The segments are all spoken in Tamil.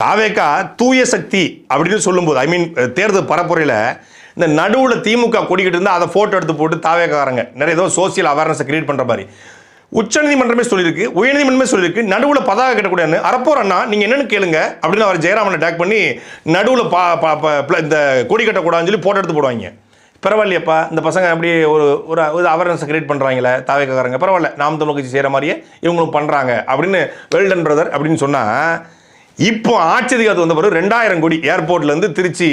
தாவேகா தூய சக்தி அப்படின்னு சொல்லும்போது ஐ மீன் தேர்தல் பரப்புரையில் இந்த நடுவில் திமுக கொடிக்கிட்டு இருந்தால் அதை ஃபோட்டோ எடுத்து போட்டு தாவேக்காரங்க நிறைய ஏதோ சோசியல் அவேர்னஸை கிரியேட் பண்ணுற மாதிரி உச்சநீதிமன்றமே சொல்லியிருக்கு, உயர்நீதிமன்றமே சொல்லியிருக்கு, நடுவில் பதாக கட்டக்கூடாது. அறப்போர் அண்ணா நீங்கள் என்னென்னு கேளுங்க அப்படின்னு அவர் ஜெயராமனை டேக் பண்ணி நடுவில் இந்த கொடி கட்டக்கூடாதுன்னு சொல்லி ஃபோட்டோ எடுத்து போடுவாங்க. பரவாயில்லையப்பா, இந்த பசங்க அப்படி ஒரு அவேர்னஸை கிரியேட் பண்ணுறாங்களே தாவேக்காரங்க, பரவாயில்ல நாம் தமிழ் கட்சி செய்கிற மாதிரியே இவங்களும் பண்ணுறாங்க அப்படின்னு வெல்டன் பிரதர் அப்படின்னு சொன்னால், இப்போ ஆட்சியதிகாரத்து வந்த பிறகு 2000 கோடி ஏர்போர்ட்லேருந்து திருச்சி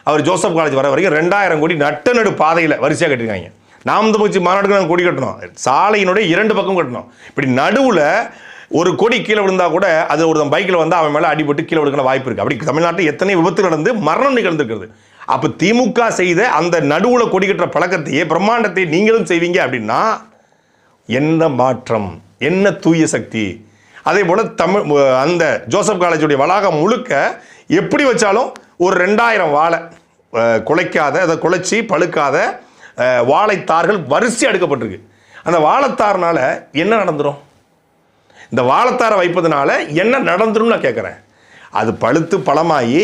அவர் ஜோசப் காலேஜ் வர வரைக்கும் 2000 கோடி நட்ட நடு பாதையில் வரிசையாக கட்டிருக்காங்க. நாம் தமிழ் கட்சி மாநாட்டுக்கு நாங்கள் கொடி கட்டணும், சாலையினுடைய 2 பக்கம் கட்டணும். இப்படி நடுவில் ஒரு கொடி கீழே விழுந்தால் கூட அது ஒரு பைக்கில் வந்து அவன் மேலே அடிபட்டு கீழே விழுக்கிற வாய்ப்பு இருக்குது. அப்படி தமிழ்நாட்டில் எத்தனை விபத்து நடந்து மரணம் நிகழ்ந்துருக்கிறது. அப்போ திமுக செய்த அந்த நடுவில் கொடி கட்டுற பழக்கத்தையே பிரம்மாண்டத்தை நீங்களும் செய்வீங்க அப்படின்னா என்ன மாற்றம், என்ன தூய சக்தி? அதே போல் அந்த ஜோசப் காலேஜுடைய வளாகம் முழுக்க எப்படி வச்சாலும் ஒரு 2000 வாழை குலைக்காத, அதை குலைச்சி பழுக்காத வாழைத்தார்கள் வரிசை அடுக்கப்பட்டிருக்கு. அந்த வாழைத்தார்னால என்ன நடந்துடும்? இந்த வாழைத்தாரை வைப்பதனால என்ன நடந்துடும் நான் கேட்குறேன். அது பழுத்து பழமாகி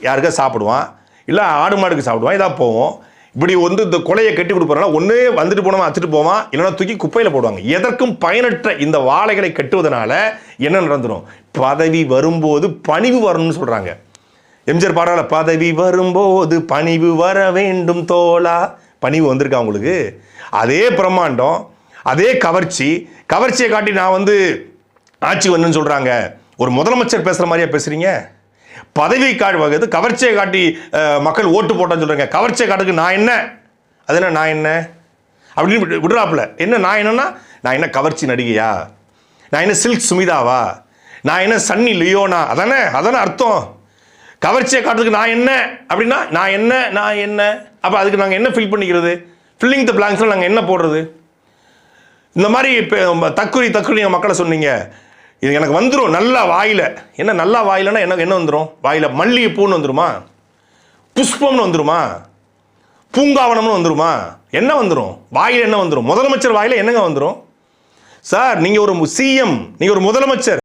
யாருக்கா சாப்பிடுவான், இல்லை ஆடு மாடுக்கு சாப்பிடுவான், இதாக போவோம். இப்படி வந்து இந்த கொலையை கட்டி கொடுப்பாருன்னா ஒன்று வந்துட்டு போனவன் வச்சுட்டு போவான், இல்லைன்னா தூக்கி குப்பையில் போடுவாங்க. எதற்கும் பயனற்ற இந்த வாழைகளை கட்டுவதனால என்ன நடந்துடும்? பதவி வரும்போது பணிவு வரணும்னு சொல்கிறாங்க. எம்ஜிஆர் பாடல பதவி வரும்போது பணிவு வர வேண்டும் தோழா, பணிவு வந்திருக்கா உங்களுக்கு? அதே பிரம்மாண்டம், அதே கவர்ச்சியை காட்டி நான் வந்து ஆட்சி வரணும்னு சொல்கிறாங்க. ஒரு முதலமைச்சர் பேசுகிற மாதிரியா பேசுகிறீங்க? பதவி காட்டுவது கவர்ச்சியை காட்டி மக்கள் ஓட்டு போட்டான்னு சொல்கிறாங்க. கவர்ச்சியை காட்டுக்கு நான் என்ன, அது என்ன நான் என்ன அப்படின்னு விடுறாப்புல. என்ன நான் என்னன்னா, நான் என்ன கவர்ச்சி நடிகையா, நான் என்ன சில்க் சுமிதாவா, நான் என்ன சன்னி லியோனா, அதானே அர்த்தம். கவர்ச்சியை காட்டுறதுக்கு நான் என்ன அப்படின்னா நான் என்ன அப்போ அதுக்கு நாங்கள் என்ன ஃபில் பண்ணிக்கிறது? ஃபில்லிங் த பிளாங்க்ஸில் நாங்கள் என்ன போடுறது? இந்த மாதிரி இப்போ தக்குறி நீங்கள் மக்களை சொன்னீங்க, இது எனக்கு வந்துடும் நல்லா வாயில். என்ன நல்லா வாயிலன்னா எனக்கு என்ன வந்துடும்? வாயில் மல்லிகை பூன்னு வந்துடுமா, புஷ்பம்னு வந்துடுமா, பூங்காவனம்னு வந்துடுமா? என்ன வந்துடும் வாயில்? என்ன வந்துடும்? முதலமைச்சர் வாயில் என்னங்க வந்துடும்? சார் நீங்கள் ஒரு சிஎம், நீங்கள் ஒரு முதலமைச்சர்.